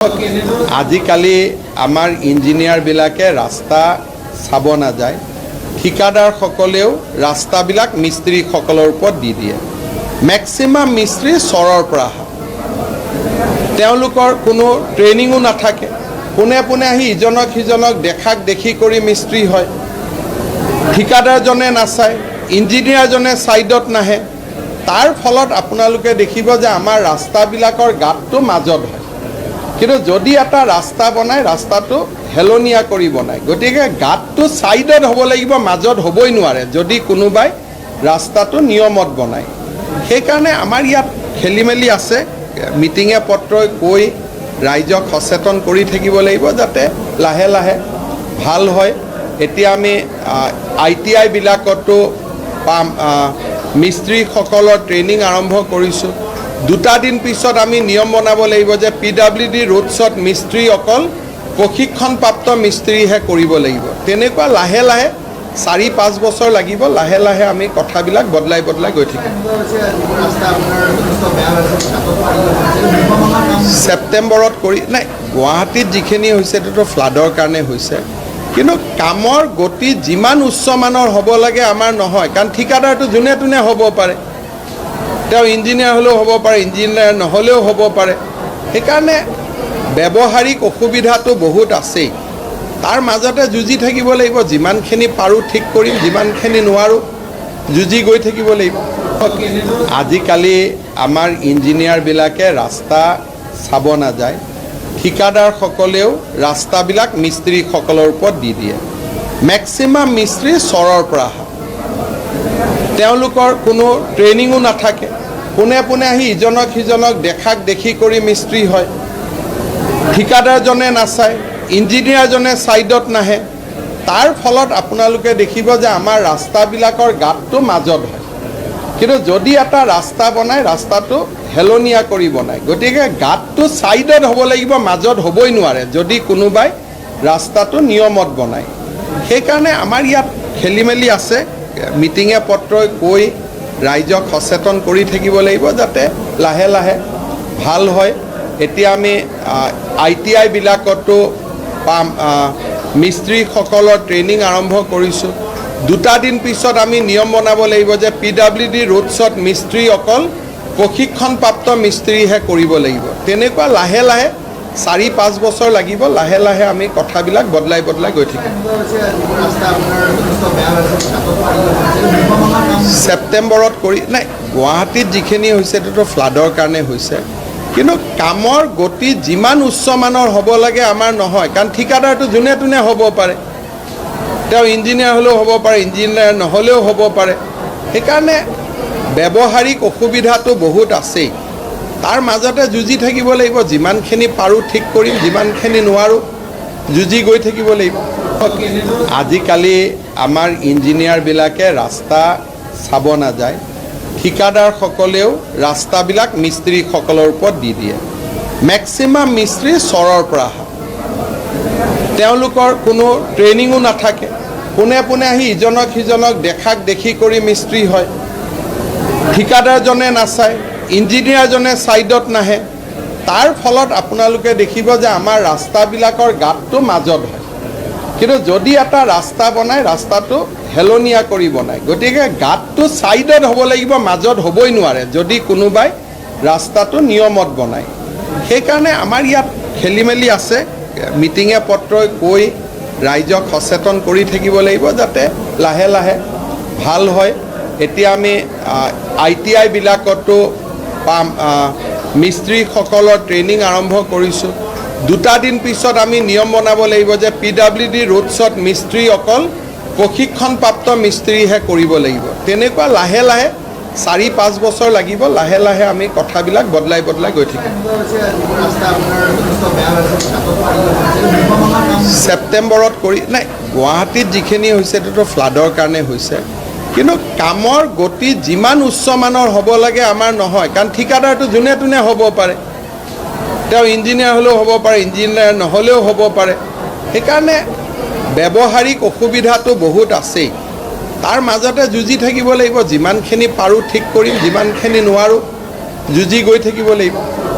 আজিকালি আমাৰ ইঞ্জিনিয়াৰবিলাকে ৰাস্তা চাব নাযায়, ঠিকাদাৰসকলেও ৰাস্তাবিলাক মিস্ত্ৰীসকলৰ ওপৰত দি দিয়ে। মেক্সিমাম মিস্ত্ৰী চৰৰ পৰা আহা, তেওঁলোকৰ কোনো ট্ৰেইনিঙো নাথাকে, পোনে পোনে আহি ইজনক সিজনক দেখাক দেখি কৰি মিস্ত্ৰী হয়। ঠিকাদাৰজনে নাচায়, ইঞ্জিনিয়াৰজনে ছাইডত নাহে। তাৰ ফলত আপোনালোকে দেখিব যে আমাৰ ৰাস্তাবিলাকৰ গাঁতটো মাজত হয়। কিন্তু যদি এটা ৰাস্তা বনায়, ৰাস্তাটো হেলনীয়া কৰি বনায়, গতিকে গাঁতটো ছাইডত হ'ব লাগিব, মাজত হ'বই নোৱাৰে যদি কোনোবাই ৰাস্তাটো নিয়মত বনায়। সেইকাৰণে আমাৰ ইয়াত খেলি মেলি আছে। মিটিঙে পত্ৰই কৈ ৰাইজক সচেতন কৰি থাকিব লাগিব যাতে লাহে লাহে ভাল হয়। এতিয়া আমি ITI বিলাকতো পাম, মিস্ত্ৰীসকলৰ ট্ৰেইনিং আৰম্ভ কৰিছোঁ। 2 দিন পিছত আমি নিয়ম বনাব লাগিব যে PWD ৰোডছত মিস্ত্ৰী অকল প্ৰশিক্ষণপ্ৰাপ্ত মিস্ত্ৰীহে কৰিব লাগিব। তেনেকুৱা লাহে লাহে 4-5 বছৰ লাগিব, লাহে লাহে আমি কথাবিলাক বদলাই গৈ থাকিম। ছেপ্টেম্বৰত কৰি নাই, গুৱাহাটীত যিখিনি হৈছে এইটোতো ফ্লাডৰ কাৰণে হৈছে, কিন্তু কামৰ গতি যিমান উচ্চমানৰ হ'ব লাগে আমাৰ নহয়, কাৰণ ঠিকাদাৰটো যোনে তোনে হ'ব পাৰে, তেওঁ ইঞ্জিনিয়াৰ হ'লেও হ'ব পাৰে, ইঞ্জিনিয়াৰ নহ'লেও হ'ব পাৰে। সেইকাৰণে ব্যৱহাৰিক অসুবিধাটো বহুত আছেই, তাৰ মাজতে যুঁজি থাকিব লাগিব। যিমানখিনি পাৰোঁ ঠিক কৰিম, যিমানখিনি নোৱাৰোঁ যুঁজি গৈ থাকিব লাগিব। আজিকালি আমাৰ ইঞ্জিনিয়াৰবিলাকে ৰাস্তা চাব নাযায়, ঠিকাদাৰসকলেও ৰাস্তাবিলাক মিস্ত্ৰীসকলৰ ওপৰত দি দিয়ে। মেক্সিমাম মিস্ত্ৰী চৰৰ পৰা আহা, তেওঁলোকৰ কোনো ট্ৰেইনিঙো নাথাকে, পোনে পোনে আহি ইজনক সিজনক দেখাক দেখি কৰি মিস্ত্ৰী হয়। ঠিকাদাৰজনে নাচায়, ইঞ্জিনিয়াৰজনে ছাইডত নাহে। তাৰ ফলত আপোনালোকে দেখিব যে আমাৰ ৰাস্তাবিলাকৰ গাঁতটো মাজত হয়। কিন্তু যদি এটা ৰাস্তা বনায়, ৰাস্তাটো হেলনীয়া কৰি বনায়, গতিকে গাঁতটো ছাইডত হ'ব লাগিব, মাজত হ'বই নোৱাৰে যদি কোনোবাই ৰাস্তাটো নিয়মত বনায়। সেইকাৰণে আমাৰ ইয়াত খেলি মেলি আছে। মিটিঙে পত্ৰই কৈ ৰাইজক সচেতন কৰি থাকিব লাগিব যাতে লাহে লাহে ভাল হয়। এতিয়া আমি ITI বিলাকতো পাম, মিস্ত্ৰীসকলৰ ট্ৰেইনিং আৰম্ভ কৰিছোঁ। 2 দিন পিছত আমি নিয়ম বনাব লাগিব যে PWD ৰোডছত মিস্ত্ৰী অকল প্ৰশিক্ষণপ্ৰাপ্ত মিস্ত্ৰীহে কৰিব লাগিব। তেনেকুৱা লাহে লাহে 4-5 বছৰ লাগিব, লাহে লাহে আমি কথাবিলাক বদলাই গৈ থাকিম। ছেপ্টেম্বৰত কৰি নাই, গুৱাহাটীত যিখিনি হৈছে এইটোতো ফ্লাডৰ কাৰণে হৈছে, কিন্তু কামৰ গতি যিমান উচ্চমানৰ হ'ব লাগে আমাৰ নহয়, কাৰণ ঠিকাদাৰটো যোনে তোনে হ'ব পাৰে, তেওঁ ইঞ্জিনিয়াৰ হ'লেও হ'ব পাৰে, ইঞ্জিনিয়াৰ নহ'লেও হ'ব পাৰে। সেইকাৰণে ব্যৱহাৰিক অসুবিধাটো বহুত আছেই, তাৰ মাজতে যুঁজি থাকিব লাগিব। যিমানখিনি পাৰোঁ ঠিক কৰিম, যিমানখিনি নোৱাৰোঁ যুঁজি গৈ থাকিব লাগিব। আজিকালি আমাৰ ইঞ্জিনিয়াৰবিলাকে ৰাস্তা চাব নাযায়, ঠিকাদাৰসকলেও ৰাস্তাবিলাক মিস্ত্ৰীসকলৰ ওপৰত দি দিয়ে। মেক্সিমাম মিস্ত্ৰী চৰৰ পৰা আহা, তেওঁলোকৰ কোনো ট্ৰেইনিঙো নাথাকে, পোনে পোনে আহি ইজনক সিজনক দেখাক দেখি কৰি মিস্ত্ৰী হয়। ঠিকাদাৰজনে নাচায়, ইঞ্জিনিয়াৰজনে ছাইডত নাহে। তাৰ ফলত আপোনালোকে দেখিব যে আমাৰ ৰাস্তাবিলাকৰ গাঁতটো মাজত হয়। কিন্তু যদি এটা ৰাস্তা বনায়, ৰাস্তাটো হেলনীয়া কৰি বনায়, গতিকে গাঁতটো ছাইডত হ'ব লাগিব, মাজত হ'বই নোৱাৰে যদি কোনোবাই ৰাস্তাটো নিয়মত বনায়। সেইকাৰণে আমাৰ ইয়াত খেলি মেলি আছে। মিটিঙে পত্ৰই কৈ ৰাইজক সচেতন কৰি থাকিব লাগিব যাতে লাহে লাহে ভাল হয়। এতিয়া আমি ITI বিলাকতো পাম, মিস্ত্ৰীসকলৰ ট্ৰেইনিং আৰম্ভ কৰিছোঁ। 2 দিন পিছত আমি নিয়ম বনাব লাগিব যে PWD ৰোডছত মিস্ত্ৰী অকল প্ৰশিক্ষণপ্ৰাপ্ত মিস্ত্ৰীহে কৰিব লাগিব। তেনেকুৱা লাহে লাহে 4-5 বছৰ লাগিব, লাহে লাহে আমি কথাবিলাক বদলাই গৈ থাকিম। ছেপ্টেম্বৰত কৰি নাই, গুৱাহাটীত যিখিনি হৈছে এইটোতো ফ্লাডৰ কাৰণে হৈছে, কিন্তু কামৰ গতি যিমান উচ্চমানৰ হ'ব লাগে আমাৰ নহয়, কাৰণ ঠিকাদাৰটো যোনে তোনে হ'ব পাৰে, তেওঁ ইঞ্জিনিয়াৰ হ'লেও হ'ব পাৰে, ইঞ্জিনিয়াৰ নহ'লেও হ'ব পাৰে। সেইকাৰণে ব্যৱহাৰিক অসুবিধাটো বহুত আছেই, তাৰ মাজতে যুঁজি থাকিব লাগিব। যিমানখিনি পাৰোঁ ঠিক কৰিম, যিমানখিনি নোৱাৰোঁ যুঁজি গৈ থাকিব লাগিব।